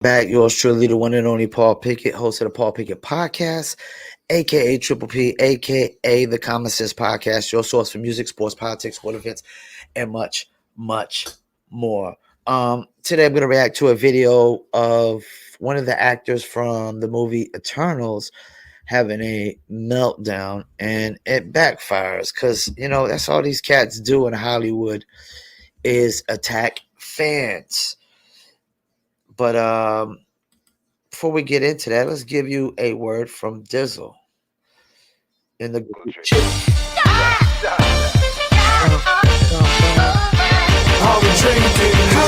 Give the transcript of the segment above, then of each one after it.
back. Yours truly, the one and only Paul Pickett, host of the Paul Pickett Podcast, aka Triple P, aka the Common Sense Podcast, your source for music, sports, politics, world events, and much, much more. Today I'm going to react to a video of one of the actors from the movie Eternals having a meltdown, and it backfires because, you know, that's all these cats do in Hollywood is attack fans. But before we get into that, let's give you a word from Dizzle in the group chat.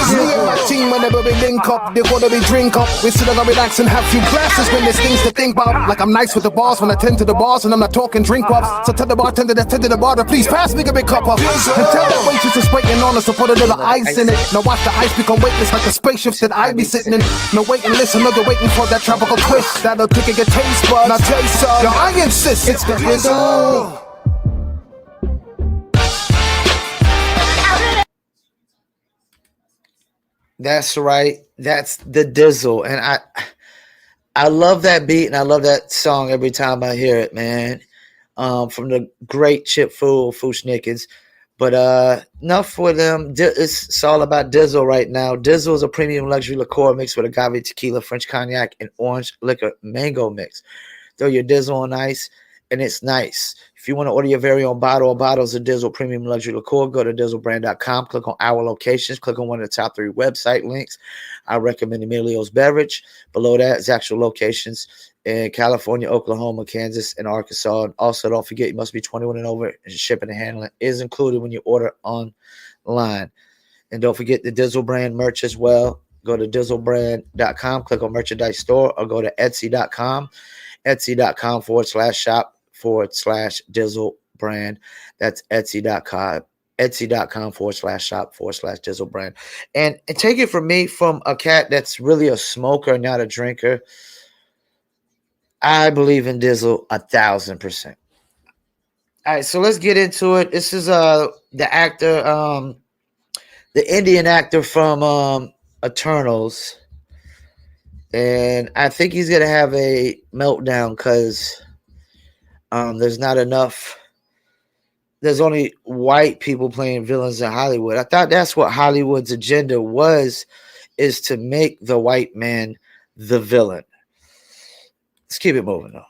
Me and my team, whenever we link up, they wanna be drink up. We sit down and relax and have few glasses when there's things to think about. Like I'm nice with the boss when I tend to the bars and I'm not talking drink ups. So tell the bartender that tend to the bar to please pass me a big cup up. And tell that waitress is waiting on us to put a little ice in it. Now watch the ice become weightless like the spaceships that I be sitting in. No wait and listen, no, they're waiting for that tropical twist that'll tickle your taste buds. Now taste some. Yo, I insist, it's the Dizzle. That's right. That's the Dizzle. And I love that beat and I love that song every time I hear it, man. From the great Chip Fool, Fushnikins. But enough for them. It's all about Dizzle right now. Dizzle is a premium luxury liqueur mixed with agave tequila, French cognac, and orange liquor mango mix. Throw your Dizzle on ice, and it's nice. If you want to order your very own bottle or bottles of Dizzle Premium Luxury Liqueur, go to DizzleBrand.com, click on our locations, click on one of the top 3 website links. I recommend Emilio's Beverage. Below that is actual locations in California, Oklahoma, Kansas, and Arkansas. And also, don't forget, you must be 21 and over, and shipping and handling is included when you order online. And don't forget the Dizzle Brand merch as well. Go to DizzleBrand.com, click on Merchandise Store, or go to Etsy.com, Etsy.com/shop/Dizzle Brand. That's Etsy.com, Etsy.com/shop/Dizzle Brand. And take it from me, from a cat that's really a smoker, not a drinker. I believe in Dizzle 1,000%. All right, so let's get into it. This is the actor, the Indian actor from Eternals. And I think he's going to have a meltdown because there's not enough. There's only white people playing villains in Hollywood. I thought that's what Hollywood's agenda was, is to make the white man the villain. Let's keep it moving, though.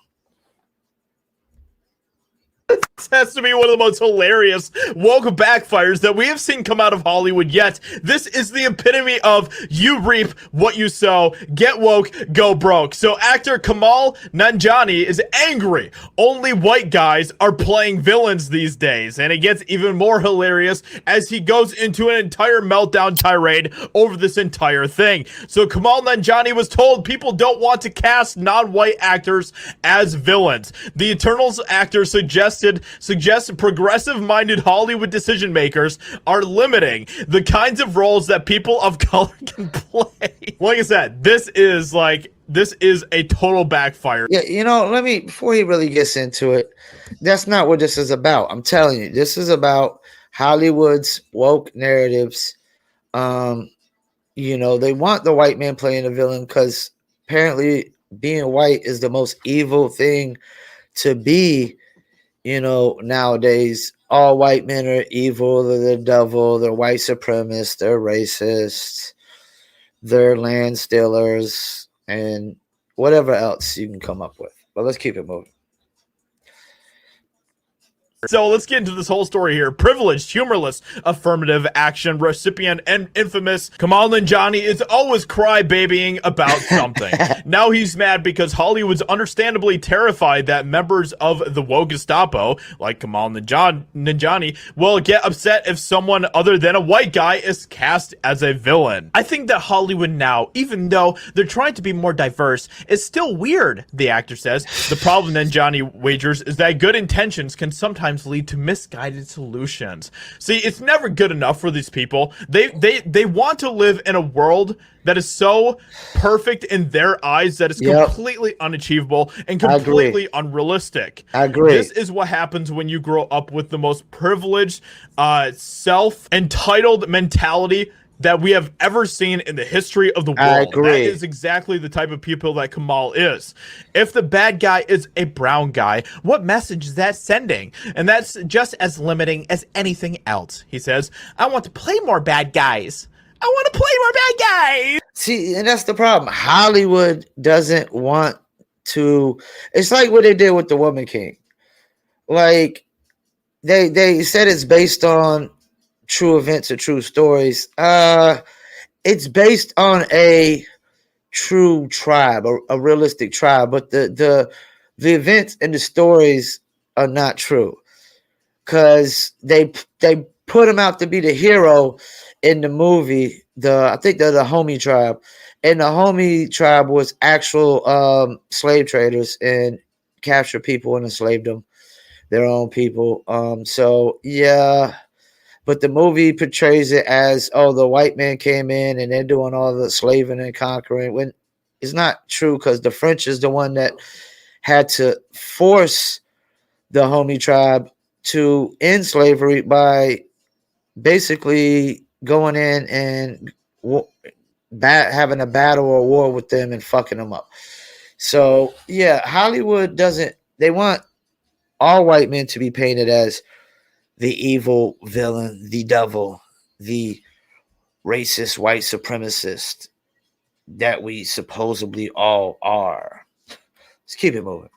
This has to be one of the most hilarious woke backfires that we have seen come out of Hollywood yet. This is the epitome of you reap what you sow, get woke, go broke. So actor Kumail Nanjiani is angry. Only white guys are playing villains these days. And it gets even more hilarious as he goes into an entire meltdown tirade over this entire thing. So Kumail Nanjiani was told people don't want to cast non-white actors as villains. The Eternals actor suggests progressive-minded Hollywood decision makers are limiting the kinds of roles that people of color can play. Like I said, this is a total backfire. Yeah, you know, before he really gets into it, that's not what this is about. I'm telling you, this is about Hollywood's woke narratives. You know, they want the white man playing the villain because apparently being white is the most evil thing to be. You know, nowadays, all white men are evil. They're the devil. They're white supremacists. They're racists. They're land stealers and whatever else you can come up with. But let's keep it moving. So let's get into this whole story here. Privileged, humorless, affirmative action recipient, and infamous Kumail Nanjiani is always crybabying about something. Now he's mad because Hollywood's understandably terrified that members of the woke Gestapo, like Kumail Nanjiani, will get upset if someone other than a white guy is cast as a villain. I think that Hollywood now, even though they're trying to be more diverse, is still weird, the actor says. The problem, Nanjiani wagers, is that good intentions can sometimes lead to misguided solutions. See, it's never good enough for these people. They want to live in a world that is so perfect in their eyes that it's completely unachievable and completely unrealistic. I agree. This is what happens when you grow up with the most privileged, self-entitled mentality that we have ever seen in the history of the world. I agree. That is exactly the type of people that Kamal is. If the bad guy is a brown guy, what message is that sending? And that's just as limiting as anything else. He says, I want to play more bad guys. I want to play more bad guys. See, and that's the problem. Hollywood doesn't want to. It's like what they did with the Woman King. Like they said it's based on true events or true stories. It's based on a true tribe, a realistic tribe, but the events and the stories are not true because they put him out to be the hero in the movie. I think they're the Homie tribe, and the Homie tribe was actual slave traders and captured people and enslaved them, their own people. So yeah. But the movie portrays it as, oh, the white man came in and they're doing all the slaving and conquering. When it's not true, because the French is the one that had to force the Homie tribe to end slavery by basically going in and having a battle or war with them and fucking them up. So, yeah, Hollywood doesn't – they want all white men to be painted as the evil villain, the devil, the racist white supremacist that we supposedly all are. Let's keep it moving.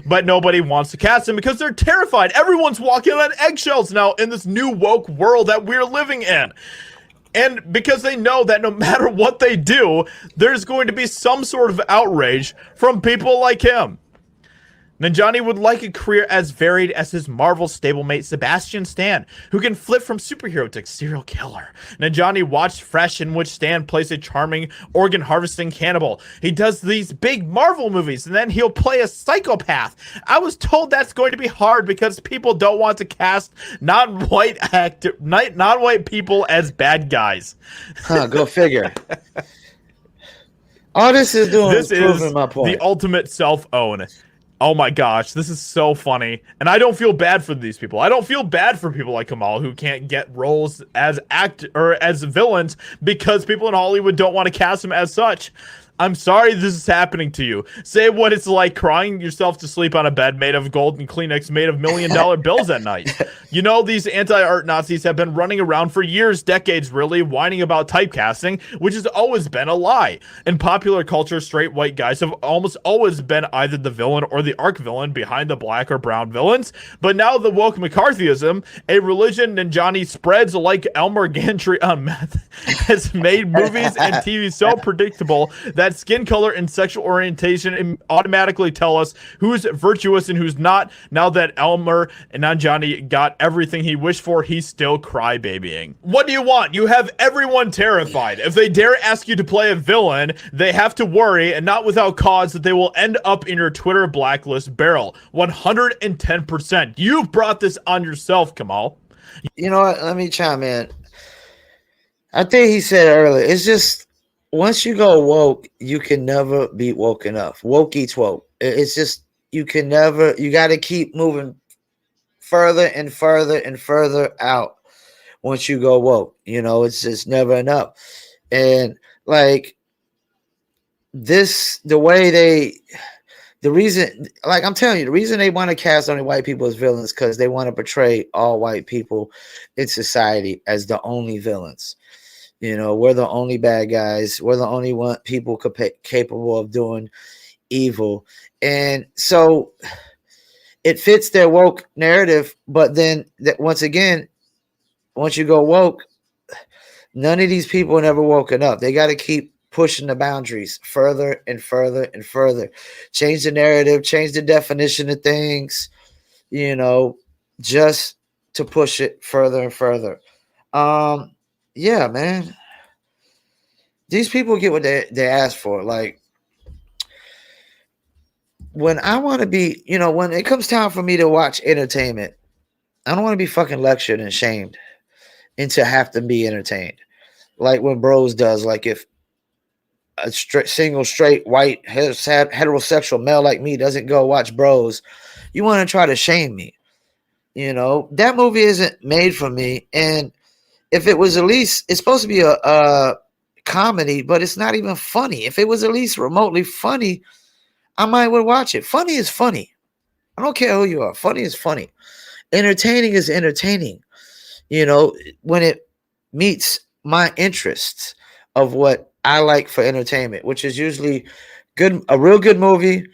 But nobody wants to cast him because they're terrified. Everyone's walking on eggshells now in this new woke world that we're living in. And because they know that no matter what they do, there's going to be some sort of outrage from people like him. Nanjiani would like a career as varied as his Marvel stablemate Sebastian Stan, who can flip from superhero to serial killer. Nanjiani watched Fresh, in which Stan plays a charming organ harvesting cannibal. He does these big Marvel movies, and then he'll play a psychopath. I was told that's going to be hard because people don't want to cast non-white people as bad guys. Huh, go figure. All this is doing This is proving is my point. the ultimate self-own. Oh my gosh, this is so funny. And I don't feel bad for these people. I don't feel bad for people like Kamal who can't get roles as as villains because people in Hollywood don't want to cast them as such. I'm sorry this is happening to you. Say what it's like crying yourself to sleep on a bed made of gold and Kleenex made of $1 million bills at night. You know, these anti-art Nazis have been running around for years, decades really, whining about typecasting, which has always been a lie. In popular culture, straight white guys have almost always been either the villain or the arch villain behind the black or brown villains. But now the woke McCarthyism, a religion Nanjiani spreads like Elmer Gantry on meth, has made movies and TV so predictable that skin color and sexual orientation automatically tell us who's virtuous and who's not. Now that Elmer and Nanjiani got everything he wished for, he's still crybabying. What do you want? You have everyone terrified. If they dare ask you to play a villain, they have to worry, and not without cause, that they will end up in your Twitter blacklist barrel. 110%. You've brought this on yourself, Kamal. You know what? Let me chime in. I think he said earlier, it's just once you go woke, you can never be woke enough. Woke eats woke. It's just you can never. You got to keep moving further and further and further out. Once you go woke, you know it's just never enough. And like this, the reason, like I'm telling you, the reason they want to cast only white people as villains because they want to portray all white people in society as the only villains. You know, we're the only bad guys. We're the only people capable of doing evil. And so it fits their woke narrative. But then once again, once you go woke, none of these people are never woken up. They got to keep pushing the boundaries further and further and further. Change the narrative, change the definition of things, you know, just to push it further and further. Yeah, man. These people get what they ask for. Like, when I want to be, you know, when it comes time for me to watch entertainment, I don't want to be fucking lectured and shamed into have to be entertained. Like when Bros does, like if a straight white heterosexual male like me doesn't go watch Bros, you want to try to shame me. You know, that movie isn't made for me. And if it was at least, it's supposed to be a comedy, but it's not even funny. If it was at least remotely funny, I might would watch it. Funny is funny. I don't care who you are. Funny is funny. Entertaining is entertaining. You know, when it meets my interests of what I like for entertainment, which is usually a real good movie,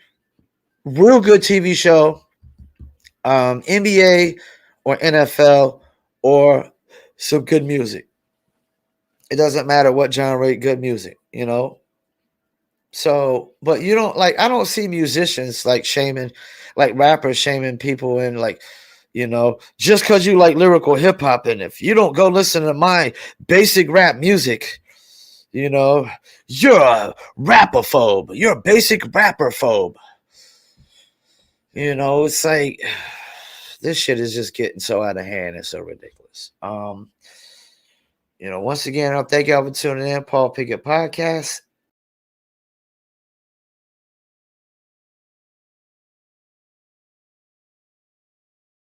real good TV show, NBA or NFL, or some good music. It doesn't matter what genre, good music, you know. So, but you don't like, I don't see musicians like shaming, like rappers shaming people, and like, you know, just because you like lyrical hip hop, and if you don't go listen to my basic rap music, you know, you're a rapophobe. You're a basic rapperphobe. You know, it's like this shit is just getting so out of hand and so ridiculous. You know, once again, I thank y'all for tuning in. Paul Pickett Podcast.